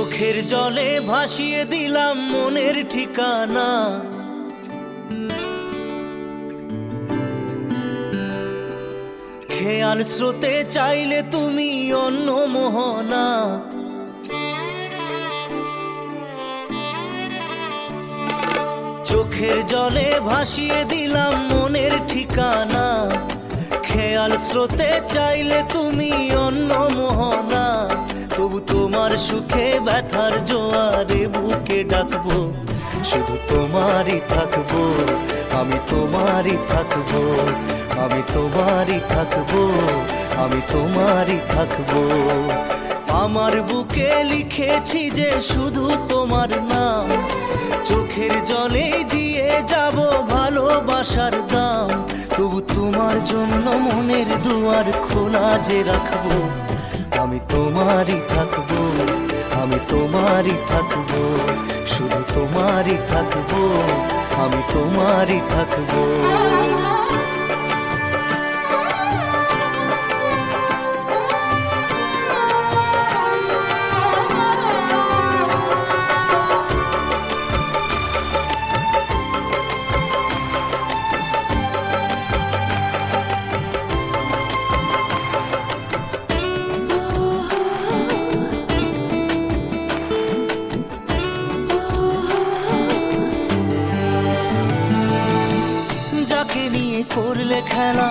চোখের জলে ভাসিয়ে দিলাম মনের ঠিকানা। খেয়াল স্রোতে চাইলে তুমি অন্য মোহনা। চোখের জলে ভাসিয়ে দিলাম মনের ঠিকানা। খেয়াল স্রোতে চাইলে তুমি অন্য মোহনা। তবু তোমার সুখে ব্যথার জোয়ারে বুকে ডাকবো, শুধু তোমারই থাকবো, আমি তোমারই থাকবো, আমি তোমারই থাকবো, আমি তোমারই থাকবো। আমার বুকে লিখেছি যে শুধু তোমার নাম, চোখের জলে দিয়ে যাব ভালোবাসার দাম। তবু তোমার জন্য মনের দুয়ার খোলা যে রাখবো, আমি তোমারই থাকবো, আমি তোমারই থাকবো, শুধু তোমারই থাকবো, আমি তোমারই থাকবো। করলে খেলা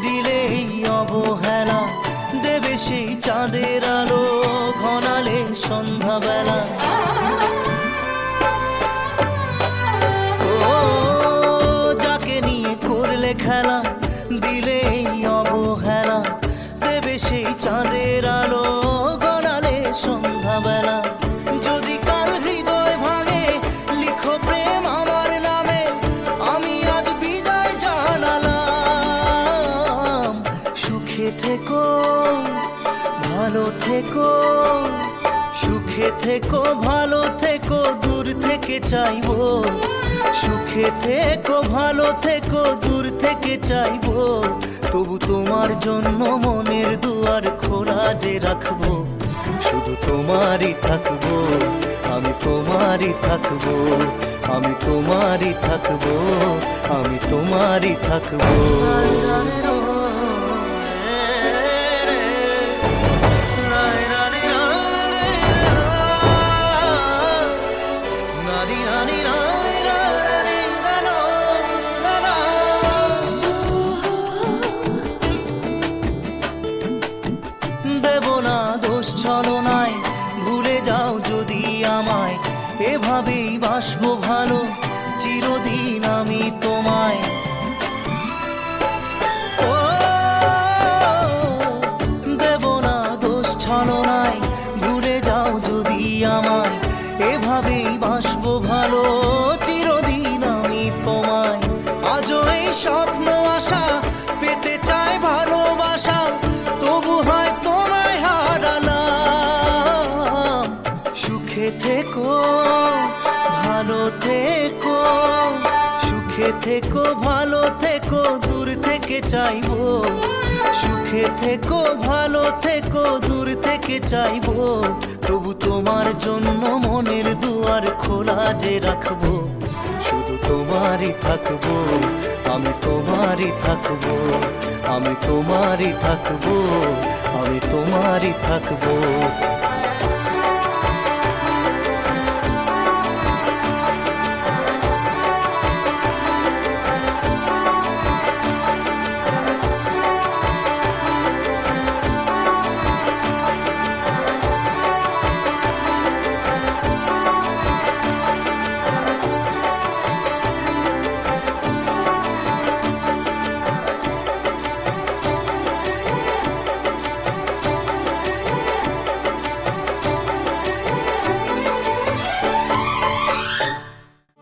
দিলে এই অবহেলা, দেবে সেই চাঁদের আলো ঘনালে সন্ধ্যাবেলা। ও যাকে নিয়ে করলে খেলা দিলে এই অবহেলা, দেবে সেই চাঁদের আলো ঘনালে সন্ধ্যাবেলা। যদি কাল হৃদয় ভাঙে লিখো প্রেম আমার নামে, আমি আজ বিদায় জানালাম। সুখে থেকো ভালো থেকো, সুখে থেকো ভালো থেকো, দূর থেকে চাইবো। সুখে থেকো ভালো থেকো, দূর থেকে চাইবো। তবু তোমার জন্য মনের দুয়ার খোলা যে রাখবো, শুধু তোমারই থাকবো, আমি তোমারই থাকবো, আমি তোমারই থাকবো, আমি তোমারই থাকবো। দেব না দোষ ছলনায়, ভুলে যাও যদি আমায়। এভাবেই বাসবো ভালো চিরদিন আমি তোমায়। ও দেব না দোষ ছলনায়, ভুলে যাও যদি আমায়। এভাবেই বাসবো ভালো চিরদিন আমি তোমায়। আজও এই স্বপ্ন আশা পেতে চাই ভালোবাসা, তবু হয় তোমায় হারালাম। সুখে থেকো ভালো থেকো, সুখে থেকো ভালো থেকো, দূর থেকে চাইবো। সুখে থেকো ভালো থেকো, দূর থেকে চাইবো। তবু তোমার জন্য মনের দুয়ার খোলা যে রাখবো, শুধু তোমারই থাকবো, আমি তোমারই থাকবো, আমি তোমারই থাকবো, আমি তোমারই থাকবো।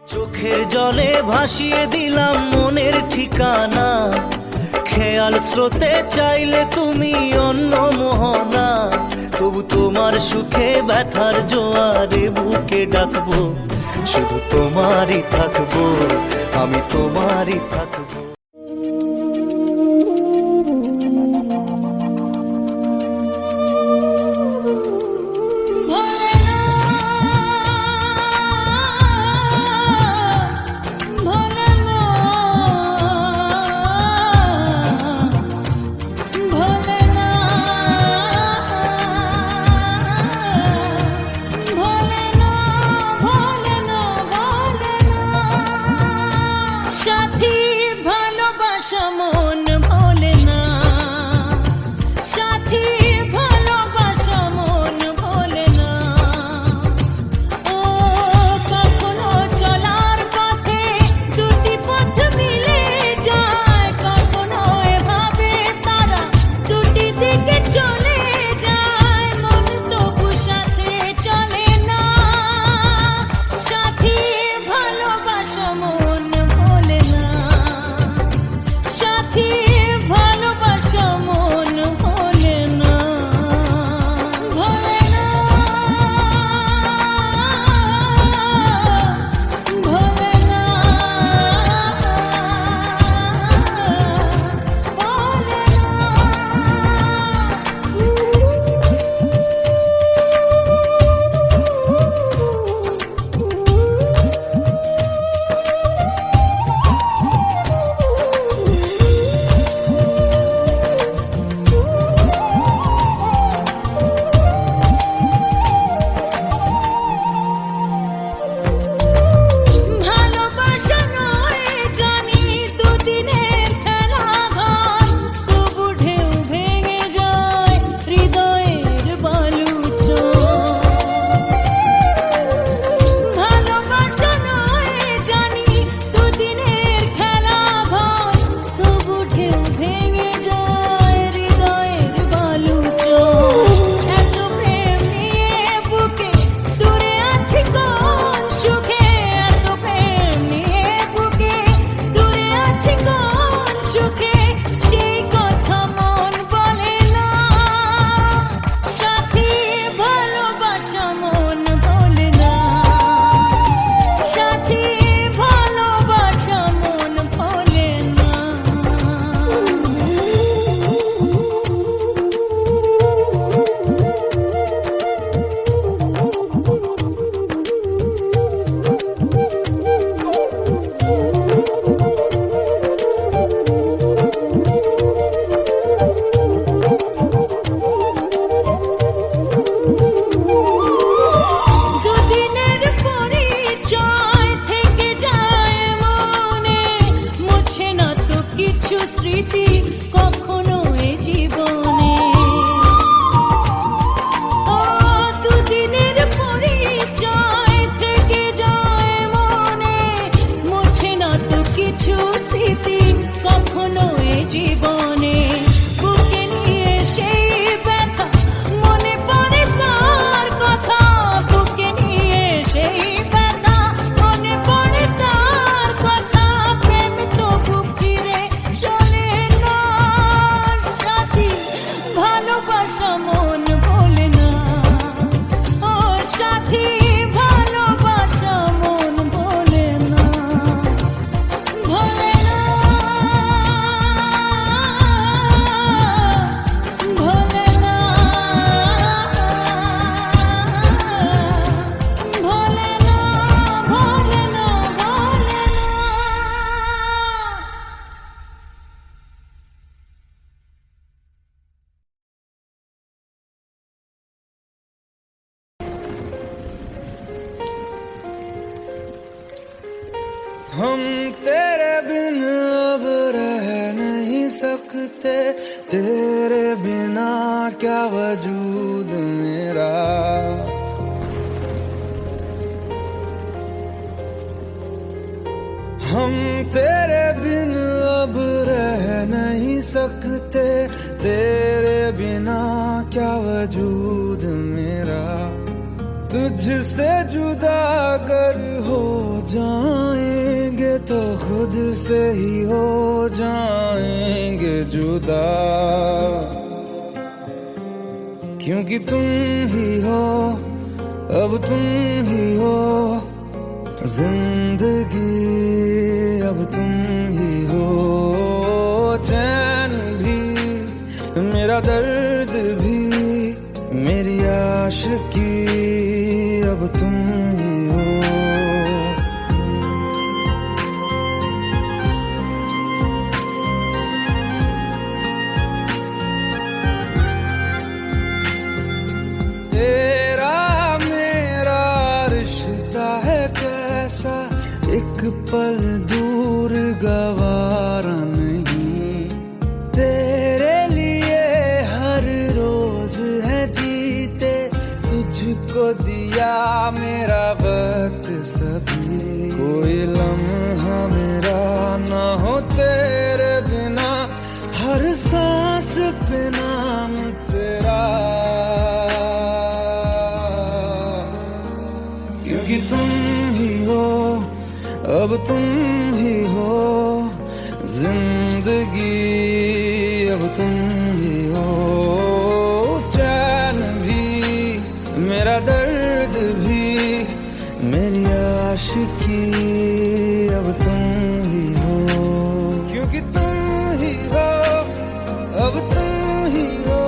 চোখের জলে ভাসিয়ে দিলাম মনের ঠিকানা। খেয়াল স্রোতে চাইলে তুমি অন্য মোহনা। তবু তোমার সুখে ব্যথার জোয়ারে বুকে ডাকবো, শুধু তোমারই থাকবো, আমি তোমারই থাকবো। ভালোবাসা মন ভোলে না, ও সাথী ভালোবাসা মন ভোলে না, ভোলে না, ভোলে না, ভোলে না, ভোলে না, ভোলে না। हम तेरे बिन अब रह नहीं सकते, तेरे बिना क्या वजूद मेरा। हम तेरे बिन अब रह नहीं सकते, तेरे बिना क्या वजूद मेरा। तुझसे जुदा अगर हो जाएंगे तो खुद से ही हो जाएंगे जुदा, क्योंकि तुम ही हो, अब तुम ही हो जिंदगी, अब तुम ही हो चैन भी, मेरा दर्द भी, मेरी आशिकी, अब तुम ही हो। तेरा मेरा रिश्ता है कैसा, एक पल दूर गवारा नहीं, तेरे लिए हर रोज है जीते, तुझको दिया मेरा वक्त सभी, कोई लम्हा मेरा ना हो तेरे बिना, हर सांस पे नाम तेरा, क्योंकि तुम ही हो, अब तुम ही हो जिंदगी, अब तुम ही हो चैन भी, मेरा दर्द भी, मेरी आशिकी, अब तुम ही हो, क्योंकि तुम ही हो, अब तुम ही हो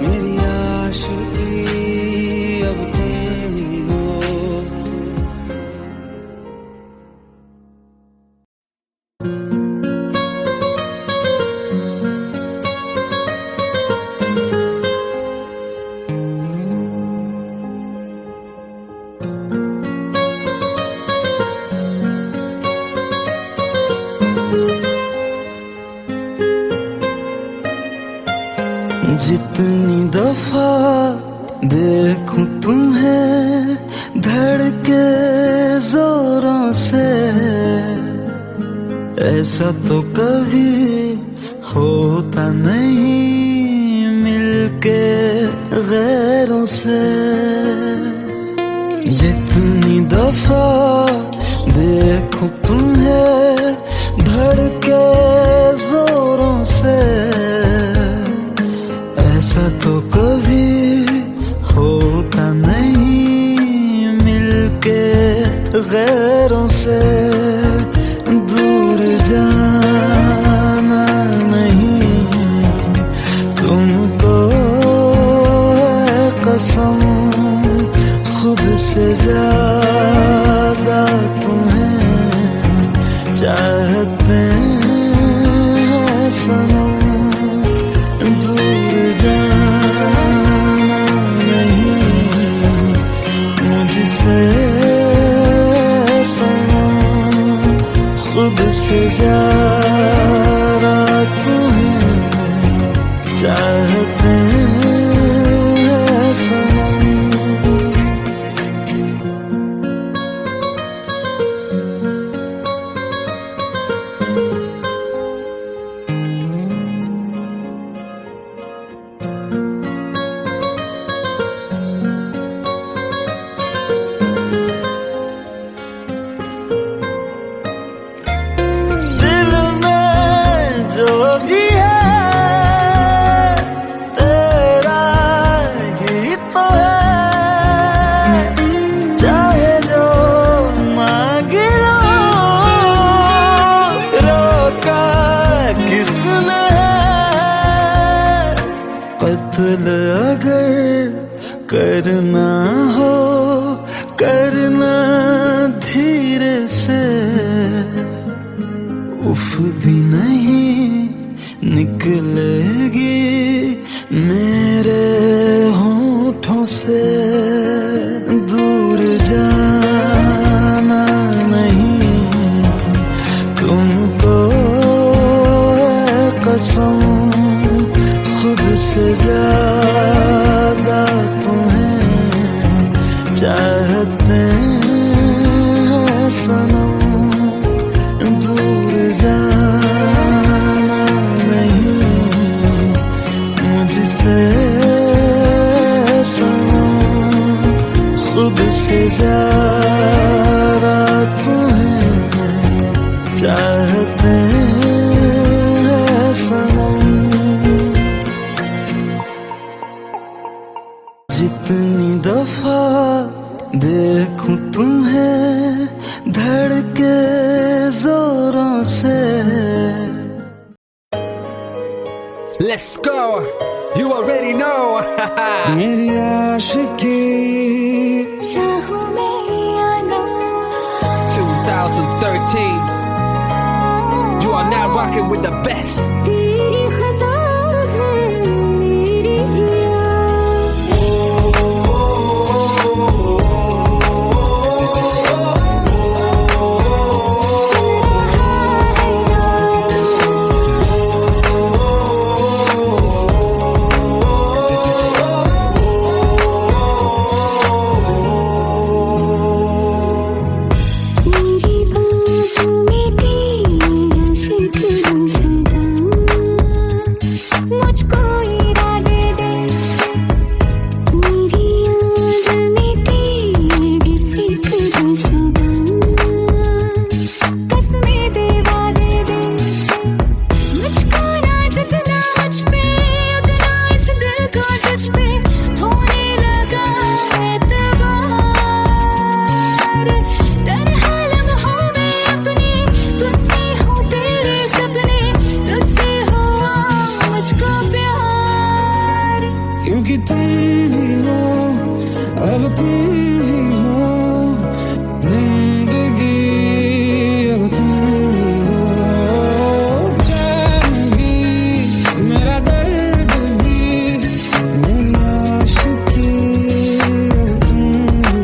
मेरी आशिकी, अब तुम ही हो। जितनी दफा देखूं तुम्हें धड़के जोरों से, ऐसा तो कभी होता नहीं मिलके गैरों से। जितनी दफा देखूं तुम्हें धड़के जोरों से, ऐसा तो कभी होता नहीं मिलके गैरों से। दूर जाना नहीं तुमको है कसम, खुद से ज्यादा तुम्हें चाहते हैं सनम। दूर जाना नहीं मुझसे सनम, खुद से ज्यादा तुम्हें चाहते हैं सनम। दिल में जो भी है कत्ल अगर करना हो करना धीरे से, उफ भी नहीं निकलेगी मेरे होठों से। दूर जाना नहीं तुमको कसम, खुद से ज्यादा तुम्हें चाहते हैं सनम। दूर जाना नहीं मुझसे सनम, खुद से ज्यादा तुम्हें चाहते हैं सनम। जितनी दफा देखूं तुम्हें धड़के जोरों से। Let's go, you already know. मेरी आशिकी चाहूं मैं या ना, 2013, you are now rocking with the best. तेरी खता है मेरी जिया। क्योंकि तुम ही हो, अब तुम ही हो जिंदगी, अब तुम ही हो जान भी, मेरा दर्द भी, मेरी आशिकी, अब तुम ही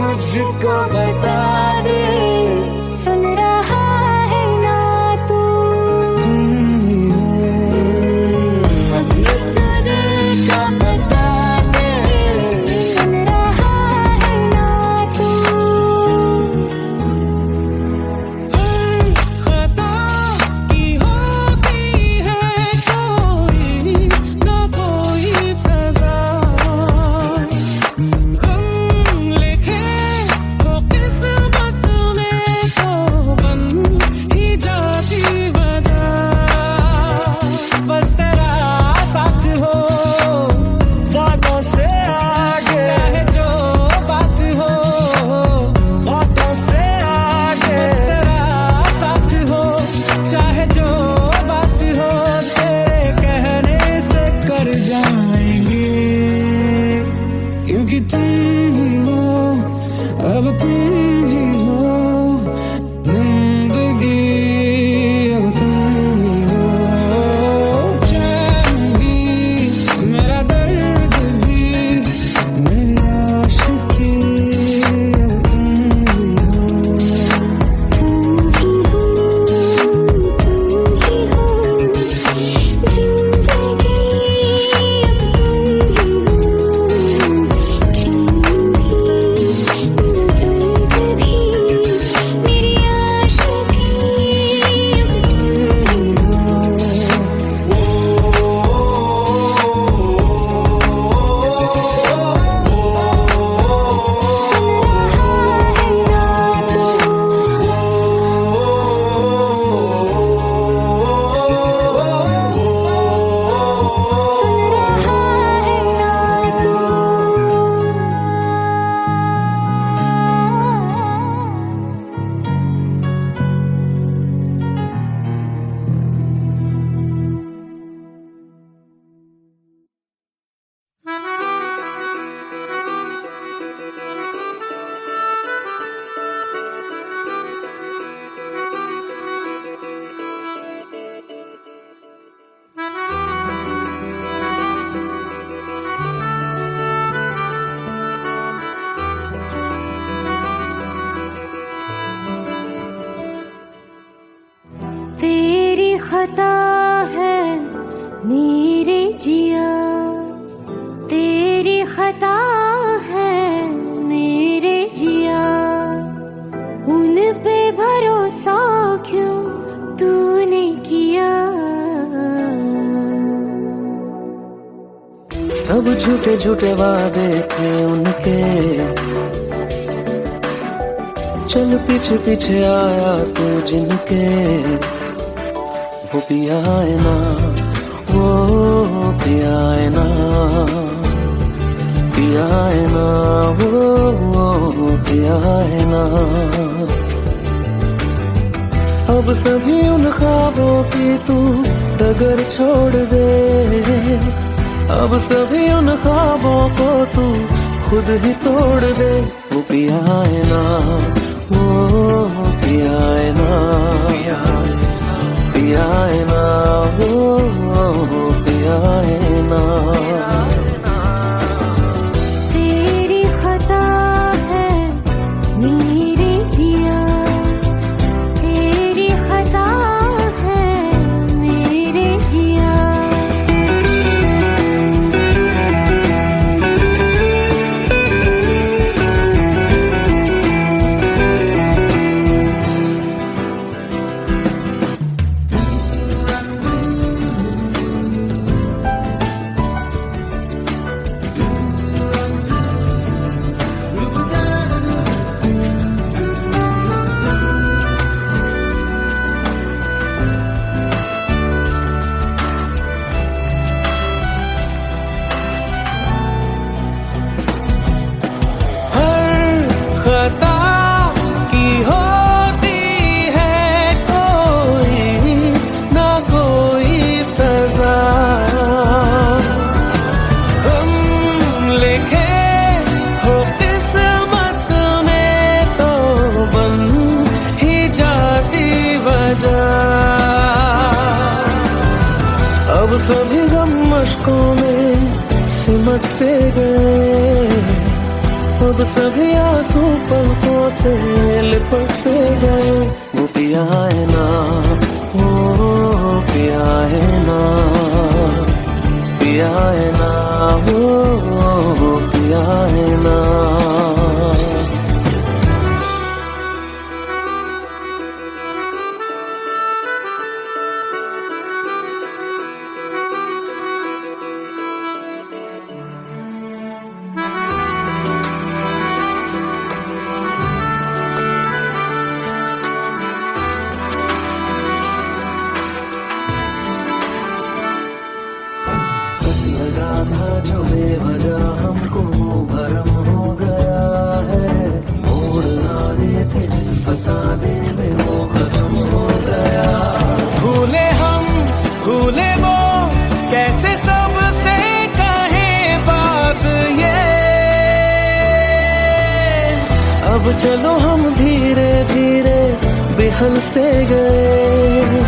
मुझको बता दे, सुन रहा है ना तू, अपने दिल का बता दे, सुन रहा है ना तू। खता की होती है कोई ना कोई सजा, गम लिखे तो किस्मत झूठे झूठे वादे थे उनके, चल पीछे पीछे आया तू जिनके, वो पिया है ना, वो पिया है ना, पिया है ना, वो पिया है ना। अब सभी उन ख्वाबों की तू डगर छोड़ दे, अब सभी उन ख्वाबों को तू खुद ही तोड़ दे। वो पिया है ना, वो पिया है ना, पिया है ना, वो पिया है ना। तेरी खता है मेरे जिया, तेरी खता है मेरे जिया। खता की होती है कोई ना कोई सजा, हम लिखे हो किस्मत में तो बन ही जाती वजह। अब सभी गम मशकों में सिमट से गए, अब सभी आंसू पलकों से लिपट से गए। वो पिया है ना, वो पिया है ना, पिया है ना, वो पिया है ना। लगा था जो बेवजह हमको भरम हो गया है, मोड़ आने थे जिस फसाने में वो खत्म हो गया। भूले हम भूले वो कैसे सबसे कहे बात ये, अब चलो हम धीरे धीरे बिहल से गए,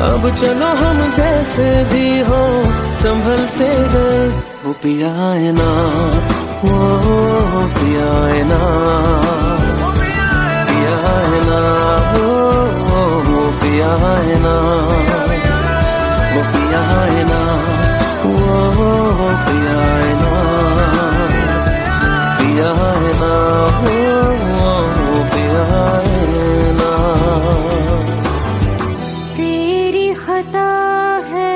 अब चलो हम जैसे भी हो संभल से गए। वो पिया है ना, वो पिया है ना, पिया है ना, वो पिया है ना, वो पिया है ना, वो पिया है ना, पिया है ना, वो पिया है ना। तेरी खता है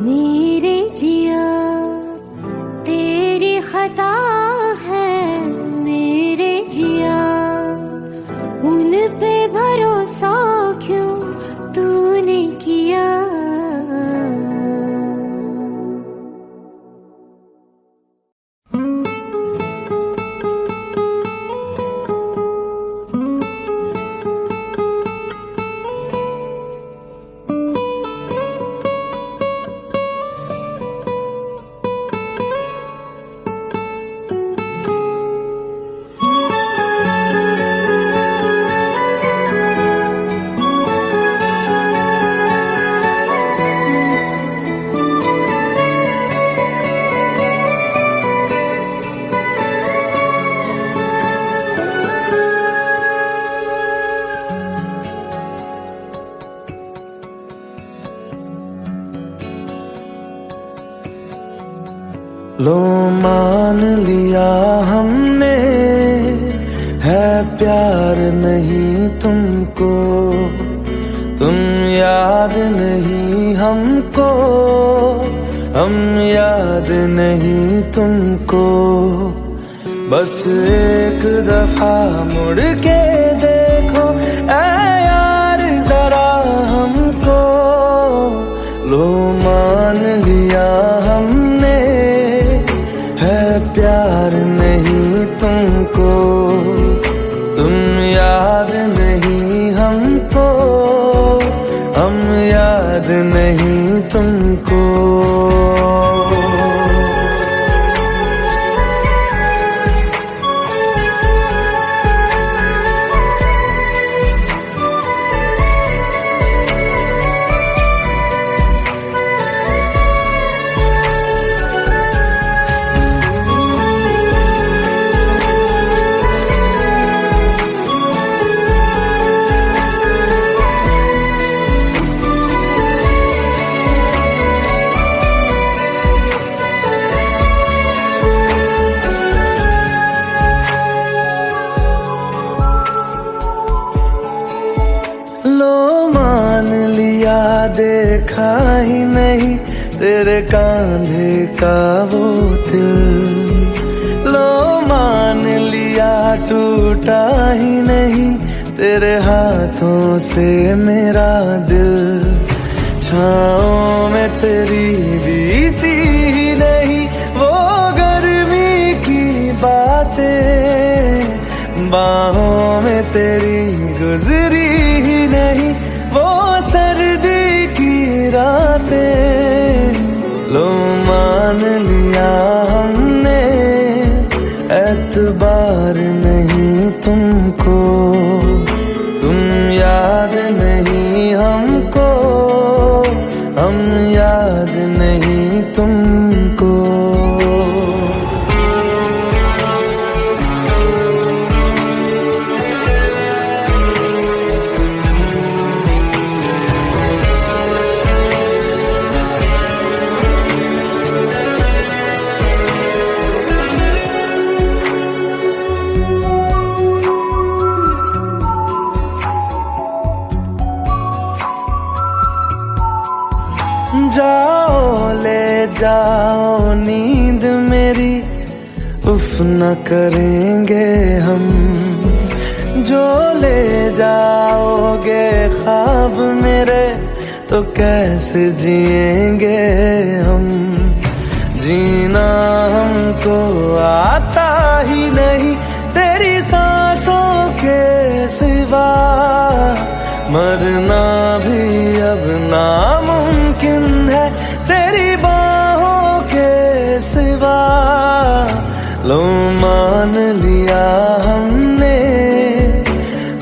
मेरे जिया, तेरी खता है मेरे जिया। उन पे भरोसा क्यों तूने किया। लो मान लिया हमने है प्यार नहीं तुमको, तुम याद नहीं हमको, हम हम याद नहीं तुमको, बस एक दफा मुड़ के देखो ऐ यार जरा हमको। लो मान लिया हमने है प्यार नहीं तुमको, तुम याद नहीं हमको, हम याद नहीं तुमको। लो मान लिया देखा ही नहीं तेरे कांधे का वो दिल। लो मान लिया टूटा ही नहीं तेरे हाथों से मेरा दिल। छाँव में तेरी बीती ही नहीं वो गर्मी की बातें, बाहों में तेरी गुजरी ही नहीं वो सर्दी की रातें। लो मान लिया हमने एतबार नहीं तुमको, तुम याद नहीं हमको, हम याद नहीं तुमको। जाओ ले जाओ नींद मेरी, उफ न करेंगे हम। जो ले जाओगे ख्वाब मेरे तो कैसे जिएंगे हम। जीना हमको आता ही नहीं तेरी सांसों के सिवा, मरना भी अब नामुमकिन है तेरी बाहों के सिवा। लो मान लिया हमने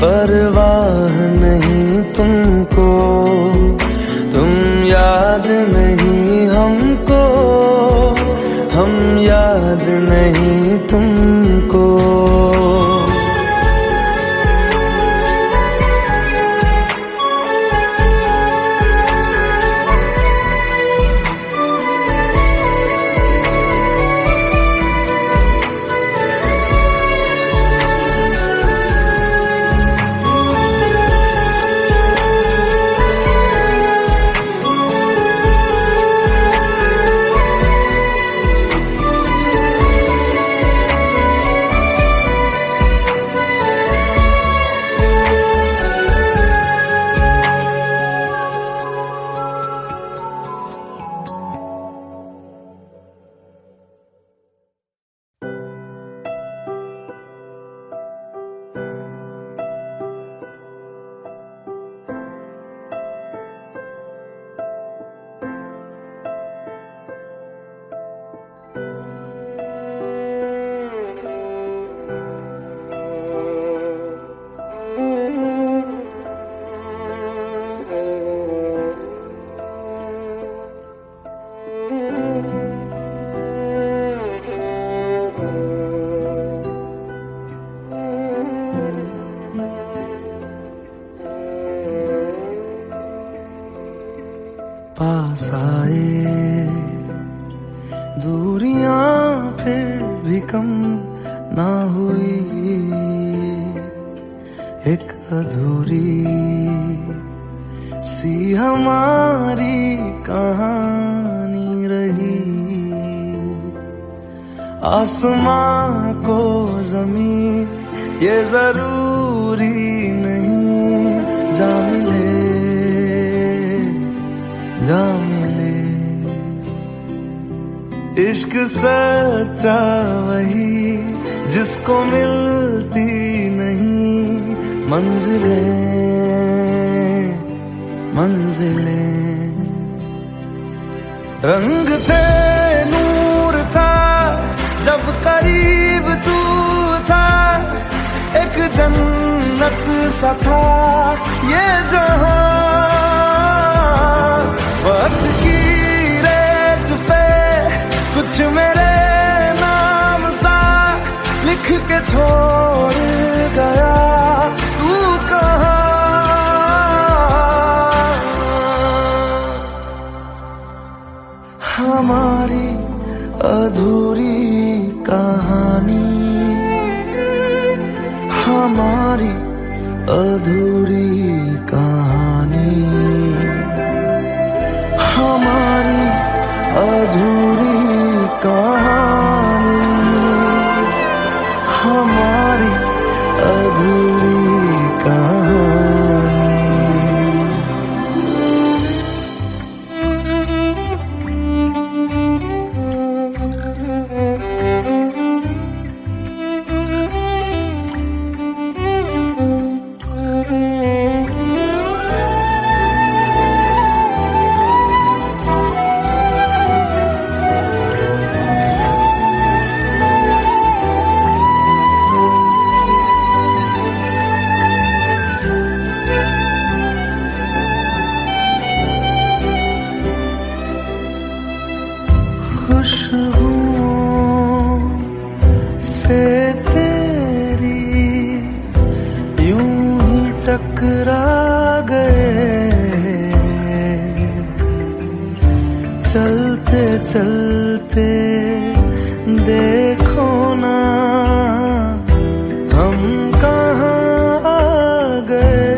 परवाह नहीं तुमको, तुम याद नहीं हमको, हम याद नहीं तुमको। पास आए दूरियां फिर भी कम ना हुई, एक अधूरी सी हमारी कहानी रही। वही, आसमां को जमीन ये जरूरी नहीं, जा मिले जा मिले। इश्क सच्चा वही जिसको मिलती नहीं मंजिलें मंजिलें। रंग थे नूर था जब करीब तू था, एक जन्नत सा था ये जहां। वक्त की रेत पे कुछ मेरे नाम सा लिख के छोड़ गया, तू कहाँ? हमारी अधूरी कहानी, हमारी अधूरी कहानी, हमारी अधूरी कहानी, हमारी अधूरी कहानी। खुशबुओं से तेरी यूं ही टकरा गए, चलते चलते देखो ना हम कहाँ आ गए।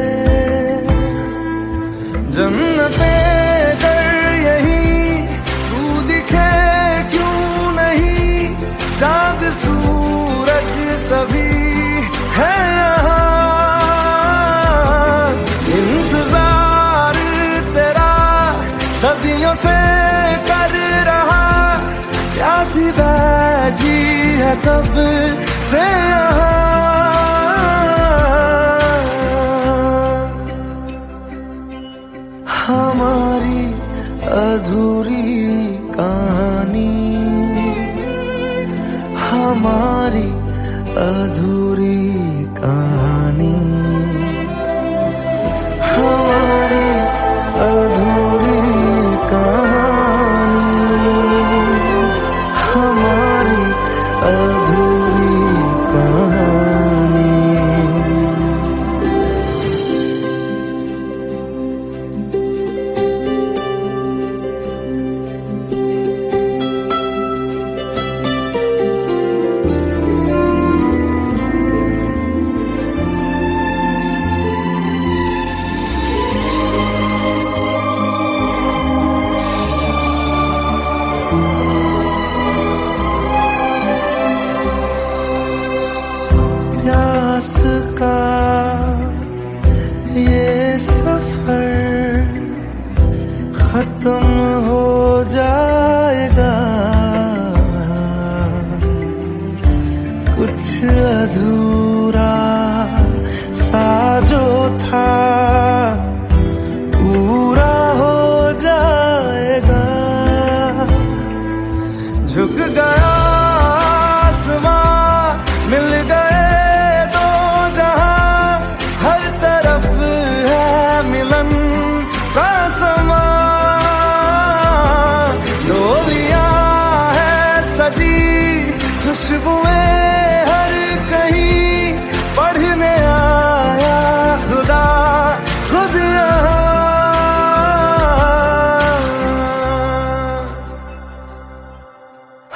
जन्नते चाँद सूरज सभी है यहाँ, इंतजार तेरा सदियों से कर रहा, प्यासी बैठी है कब से यहाँ। हमारी अधूरी कहानी, हमारी अधूरी कहानी, हमारी अधूरी कहानी, हमारी अधूरी कहानी। प्यास का ये सफर खत्म हो जाएगा, कुछ अधूरा सा जो था पूरा हो जाएगा। झुक गया आसमां, मिल गए दो जहां, हर तरफ है मिलन का समा। डोलियां है सजी खुशबुएं हर कहीं, पढ़ने आया खुदा खुद यहाँ।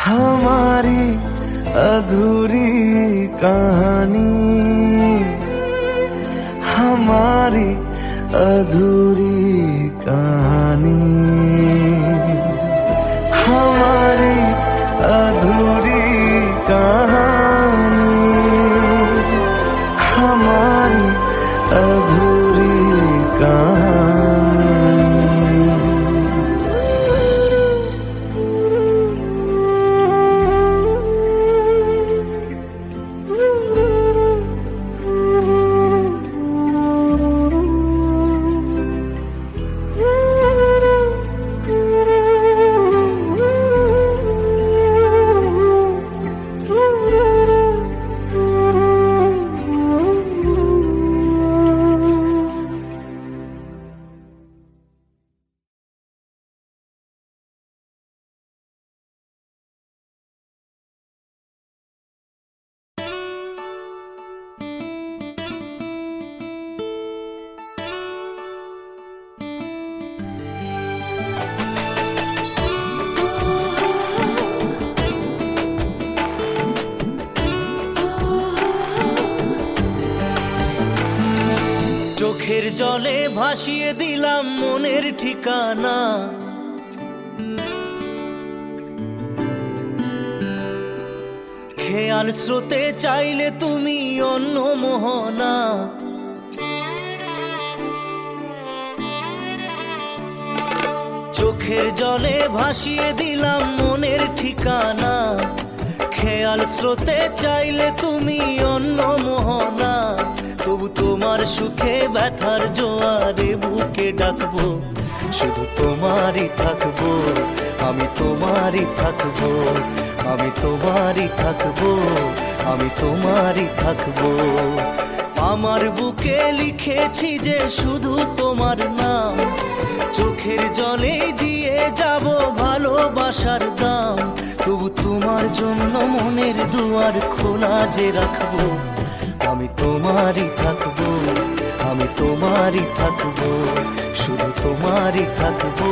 हमारी अधूरी कहानी, हमारी अधूरी कहानी, চোখের জলে ভাসিয়ে দিলাম মনের ঠিকানা, খেয়াল স্রোতে চাইলে তুমি অন্য মোহনা। চোখের জলে ভাসিয়ে দিলাম মনের ঠিকানা, খেয়াল স্রোতে চাইলে তুমি অন্য মোহনা। তবু তোমার সুখে ব্যথার জোয়ারে বুকে ডাকবো, শুধু তোমারই থাকবো, আমি তোমারই থাকবো, আমি তোমারই থাকবো, আমি তোমারই থাকবো। আমার বুকে লিখেছি যে শুধু তোমার নাম, চোখের জলে দিয়ে যাব ভালোবাসার দাম। তবু তোমার জন্য মনের দুয়ার খোলা যে রাখবো, আমি তোমারই থাকবো, আমি তোমারই থাকবো, শুধু তোমারই থাকবো,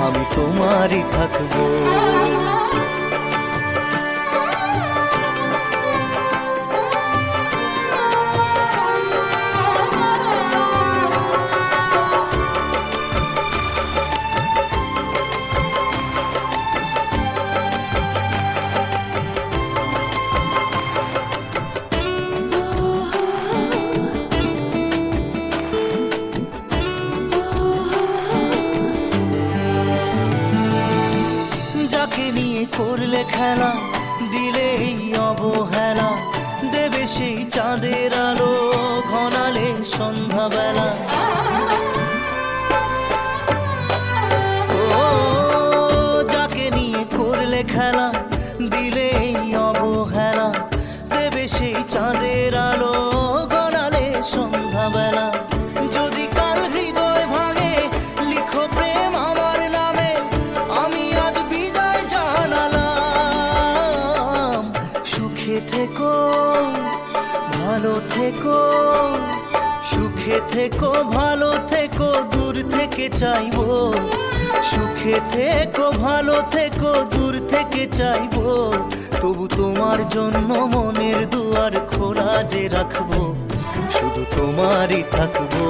আমি তোমারই থাকবো। যাকে নিয়ে করলে খেলা, দিলে এই অবহেলা, দেবে সেই চাঁদের আলো ঘনালে সন্ধ্যাবেলা। ও যাকে নিয়ে করলে খেলা, দিলে এই অবহেলা, দেবে সেই চাঁদের আলো ঘনালে সন্ধ্যাবেলা। যদি কাল হৃদয় ভাঙে লিখো প্রেম আমার নামে, আমি আজ বিদায় জানালাম। সুখে থেকো ভালো থেকো, সুখে থেকো ভালো থেকো, দূর থেকে চাইবো। সুখে থেকো ভালো থেকো, দূর থেকে চাইবো। তবু তোমার জন্য মনের দুয়ার খোলা যে রাখবো, শুধু তোমারই থাকবো,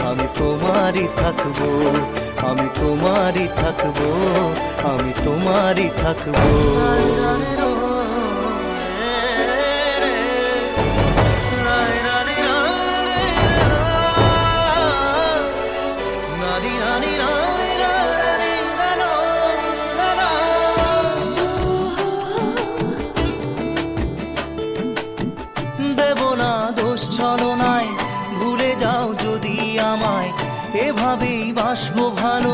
আমি তোমারই থাকবো, আমি তোমারই থাকবো, আমি তোমারই থাকবো। দেব না দোষ ছলনায়, ভুলে যাও যদি আমায়, এভাবেই বাসবো ভালো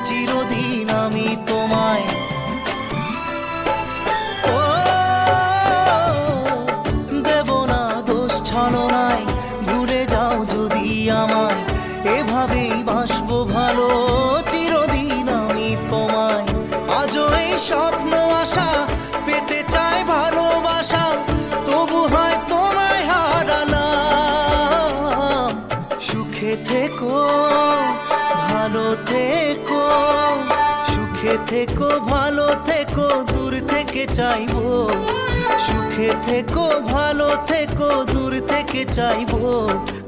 চিরদিন আমি তোমায়। ও দেব না দোষ ছলনায়, ভুলে যাও যদি আমায়, এভাবেই বাসবো ভালো চিরদিন আমি তোমায়। আজও এই স্বপ্ন আশা পেতে চাই ভালোবাসা, তবু হয় তোমায় হারালাম। সুখে থেকো ভালো থেকো, সুখে থেকো ভালো থেকো, দূর থেকে চাইবো। সুখে থেকো ভালো থেকো, দূর থেকে চাইবো।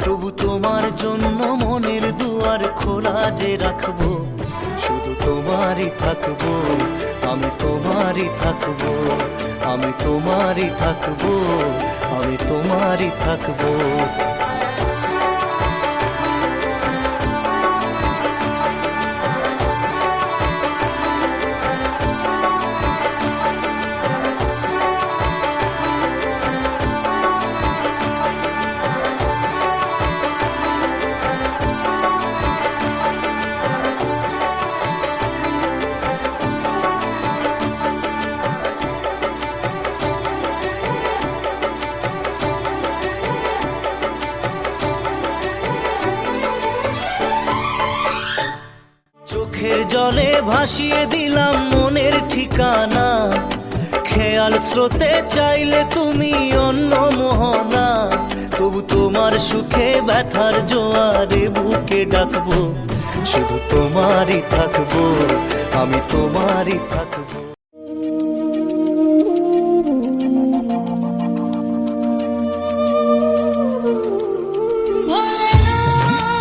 তবু তোমার জন্য মনের দুয়ার খোলা যে রাখবো, শুধু তোমারই থাকবো, আমি তোমারই থাকবো, আমি তোমারই থাকবো, আমি তোমারই থাকবো। চোখের জলে ভাসিয়ে দিলাম মনের ঠিকানা, খেয়াল স্রোতে চাইলে তুমি অন্য মোহনা। তবু তোমার সুখে ব্যথার জোয়ারে বুকে ডাকবো, শুধু তোমারই থাকবো, আমি তোমারই থাকবো। ভোলেনাথ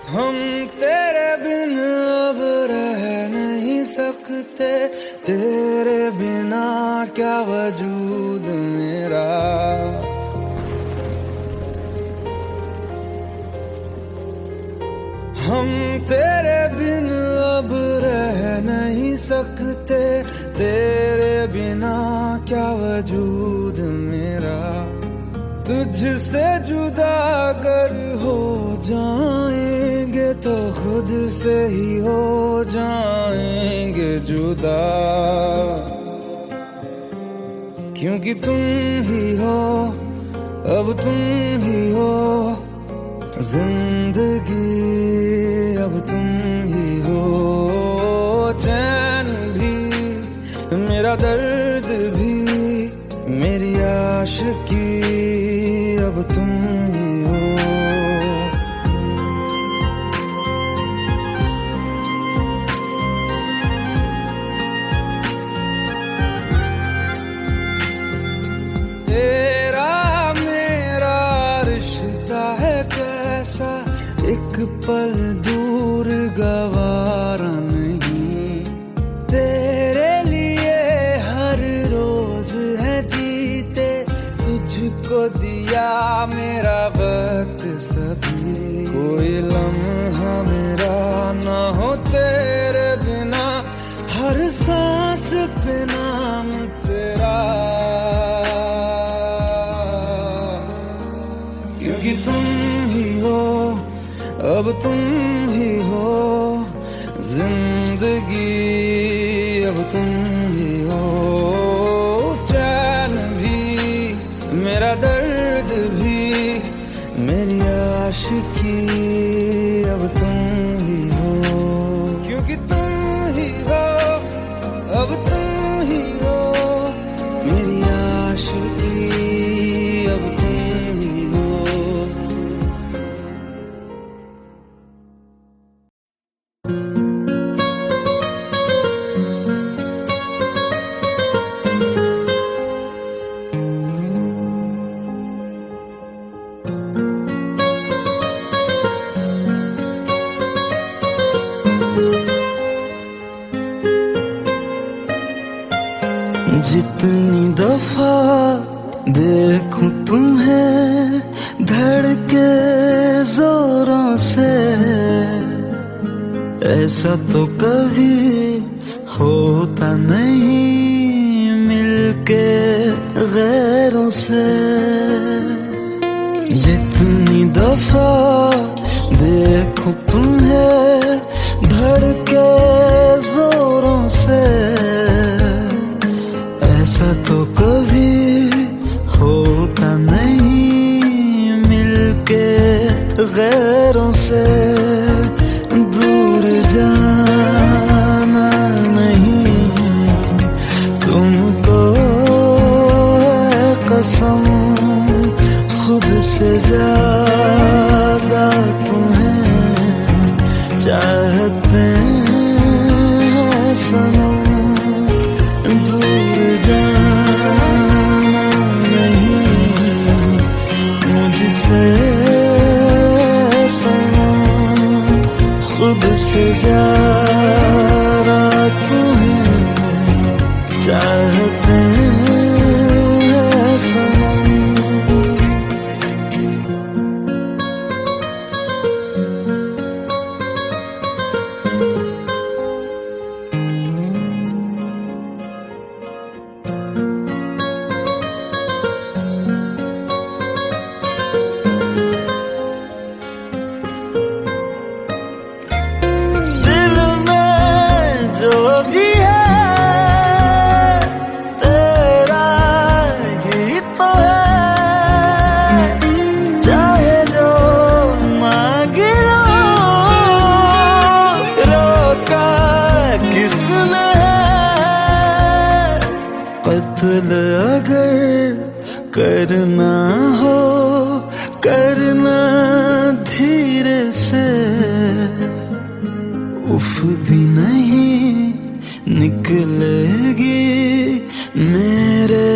हम तेरे बिन अब रह नहीं सकते, तेरे बिना क्या वजूद मेरा। हम तेरे बिन अब रह नहीं सकते, तेरे बिना क्या वजूद मेरा। तुझसे जुदा अगर हो जाएंगे तो खुद से ही हो जाएंगे जुदा, क्योंकि तुम ही हो, अब तुम ही हो जिंदगी, अब तुम ही हो। चैन भी मेरा दर्द भी मेरी आशिकी, अब तुम ही हो। तेरा मेरा रिश्ता है कैसा, एक पल दूर गवारा नहीं। तेरे लिए हर रोज है जीते, तुझको दिया मेरा वक्त सभी। कोई लम्हा मेरा ना हो तेरे बिना, हर सांस पे नाम तेरा, क्योंकि तुम ही हो, अब तुम ही हो जिंदगी, अब तुम ही हो। चैन भी मेरा दर्द भी मेरी आशिकी, अब तुम ही हो, क्योंकि तुम ही हो, अब तुम ही हो मेरी आशिकी, अब तुम ही हो। जितनी दफा देखूं तुम्हें धड़के जोरों से, ऐसा तो कभी होता नहीं मिलके गैरों से। जितनी दफा देखूं तुम्हें धड़के जोरों से, ऐसा तो कभी होता नहीं मिलके गैरों से। दूर जाना नहीं तुमको है कसम, खुद से ज्यादा तुम्हें चाहते हैं सनम। दूर जाना नहीं मुझसे सनम, खुद से ज्यादा तुम्हें चाहते हैं सनम। कत्ल अगर करना हो करना धीरे से, उफ भी नहीं निकलेगी मेरे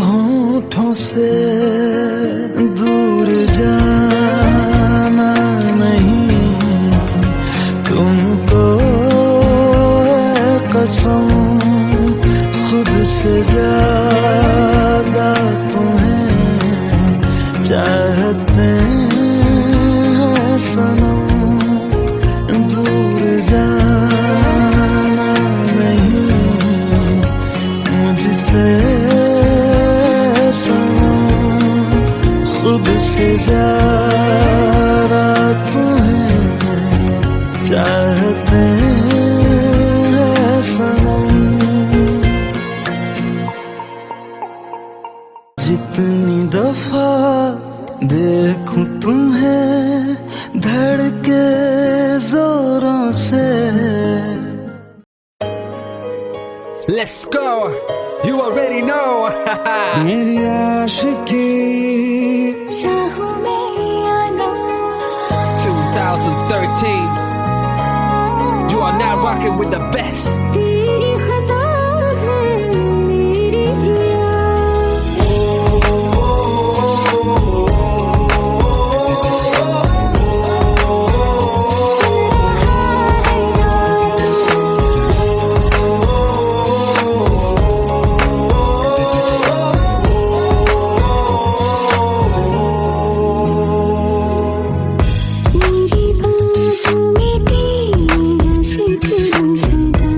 होठों से। दूर जाना नहीं खुद से ज्यादा तुम्हें चाहते हैं सनम, दूर जाना नहीं मुझसे सनम, खुद से ज्यादा तुम्हें चाहते हैं सनम। जितनी दफा देखूं तुम्हें धड़के जोरों से, Let's go. You already know. मेरी आशिकी चाहूं मैं या ना 2013. You are now rocking with the best. तेरी खता है मेरी जिया, मेरी बातों में तेरा जिक्र सदा,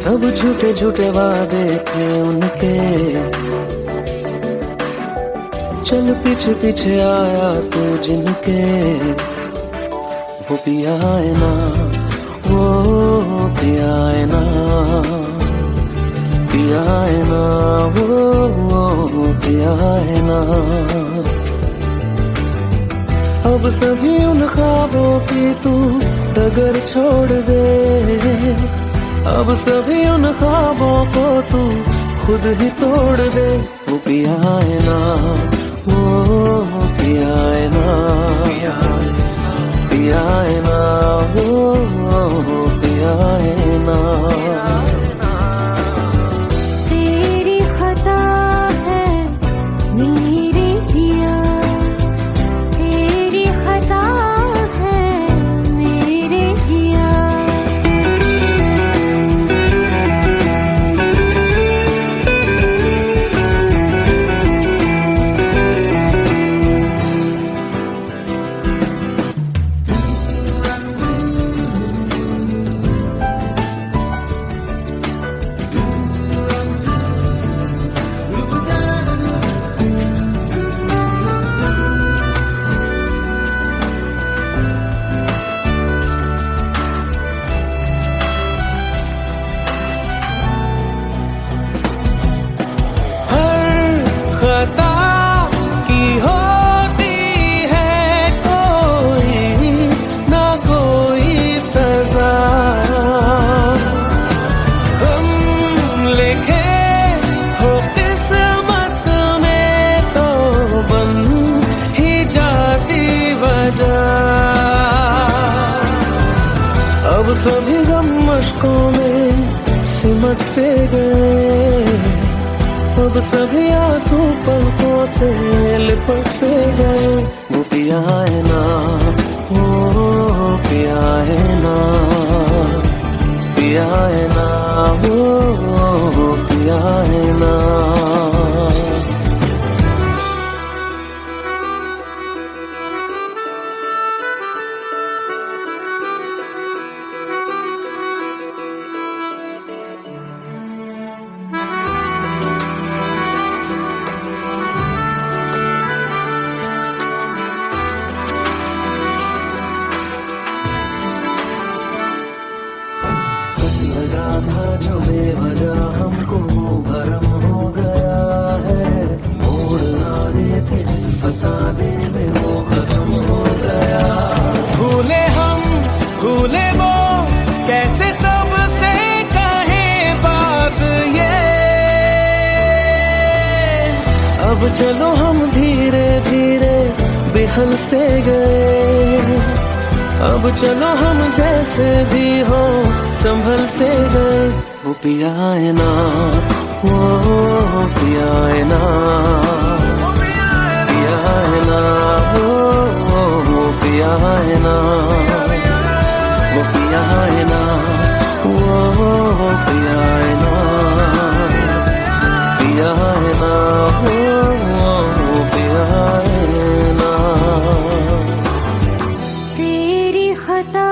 सब झूठे झूठे वादे थे उनके, चल पीछे पीछे आया तू जिनके, वो पिया है ना, वो पिया है ना, पिया है ना, वो पिया है ना। अब सभी उन ख्वाबों की तू डगर छोड़ दे, अब सभी उन ख्वाबों को तू खुद ही तोड़ दे। वो पिया है ना, वो पिया है ना, पिया है ना, वो पिया है ना। तेरी खता है मेरे जिया, तेरी खता है मेरे जिया। अब सभी गम मशकों में सिमट से गए, अब सभी आंसू पलकों से लिपट से गए। वो पिया है ना, वो पिया है ना, पिया है ना, वो पिया है ना। लगा था जो बेवजह हमको वो भरम हो गया है, मोड़ ना रहे थे जिस फसाने में वो खत्म हो गया। भूले हम भूले वो, कैसे सबसे कहे बात ये। अब चलो हम धीरे धीरे बेहल से गए, अब चलो हम जैसे भी हो संभल से गए। वो पिया है ना, वो पिया है ना, पिया है ना, वो पिया है ना, वो पिया है ना, वो पिया है ना, पिया है ना, वो पिया है ना। तेरी खता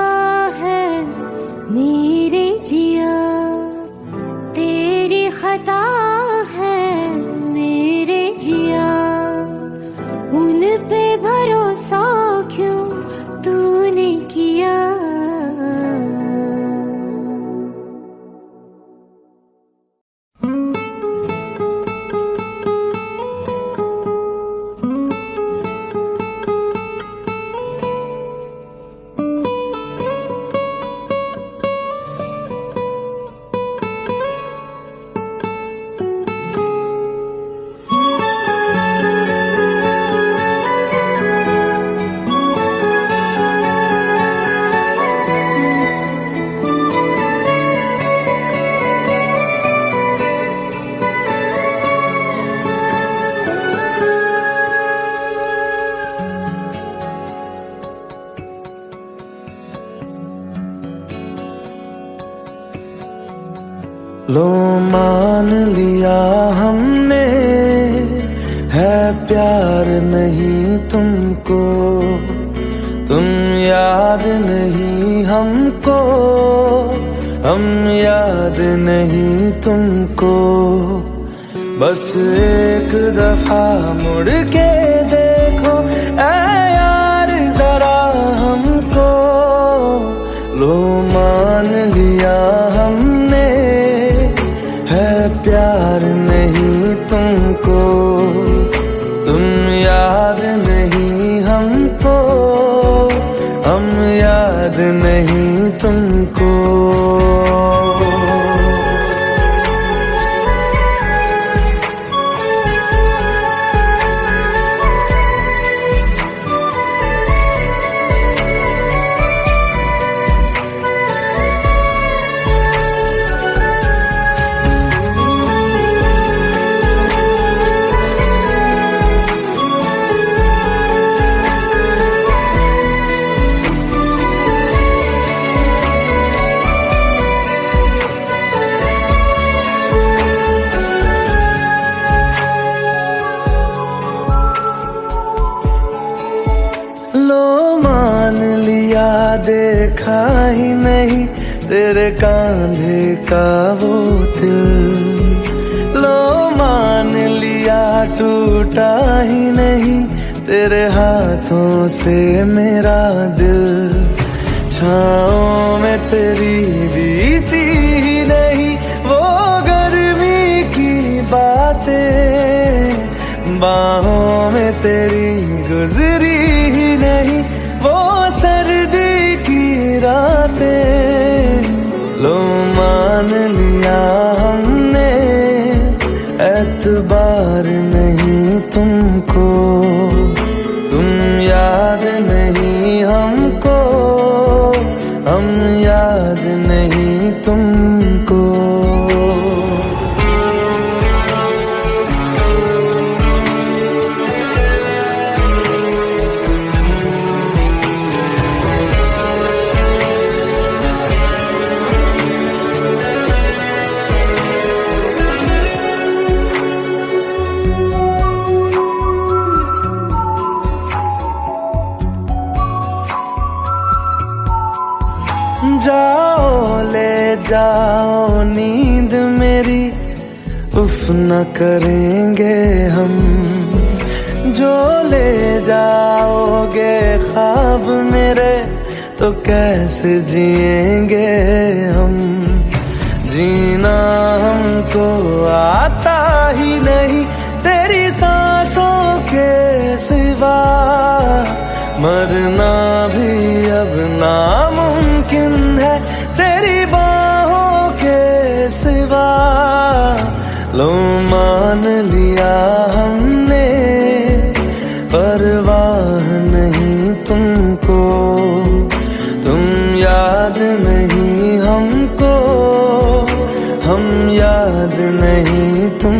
है मेरे जिया, तेरी खता है मेरे जिया। उन पे भरोसा क्यों तूने किया। लो मान लिया हमने, है प्यार नहीं तुमको, तुम याद नहीं हमको, हम याद नहीं तुमको, बस एक दफा मुड़ के देखो ऐ यार जरा हमको। लो मान लिया हमने है प्यार नहीं तुमको, तुम याद नहीं हमको, हम याद नहीं तुमको। लो मान लिया देखा ही नहीं तेरे कांधे का वो दिल। लो मान लिया टूटा ही नहीं तेरे हाथों से मेरा दिल। छाँव में तेरी बीती ही नहीं वो गर्मी की बातें, बाहों में तेरी गुजरी ही नहीं वो सर्दी की रातें। लो मान लिया हमने एतबार नहीं तुमको, तुम याद नहीं हमको, हम याद नहीं तुमको। जाओ ले जाओ नींद मेरी, उफ न करेंगे हम। जो ले जाओगे ख्वाब मेरे तो कैसे जिएंगे हम। जीना हमको आता ही नहीं तेरी सांसों के सिवा, मरना भी अब नामुमकिन है तेरी बाहों के सिवा। लो मान लिया हमने परवाह नहीं तुमको, तुम याद नहीं हमको, हम याद नहीं तुम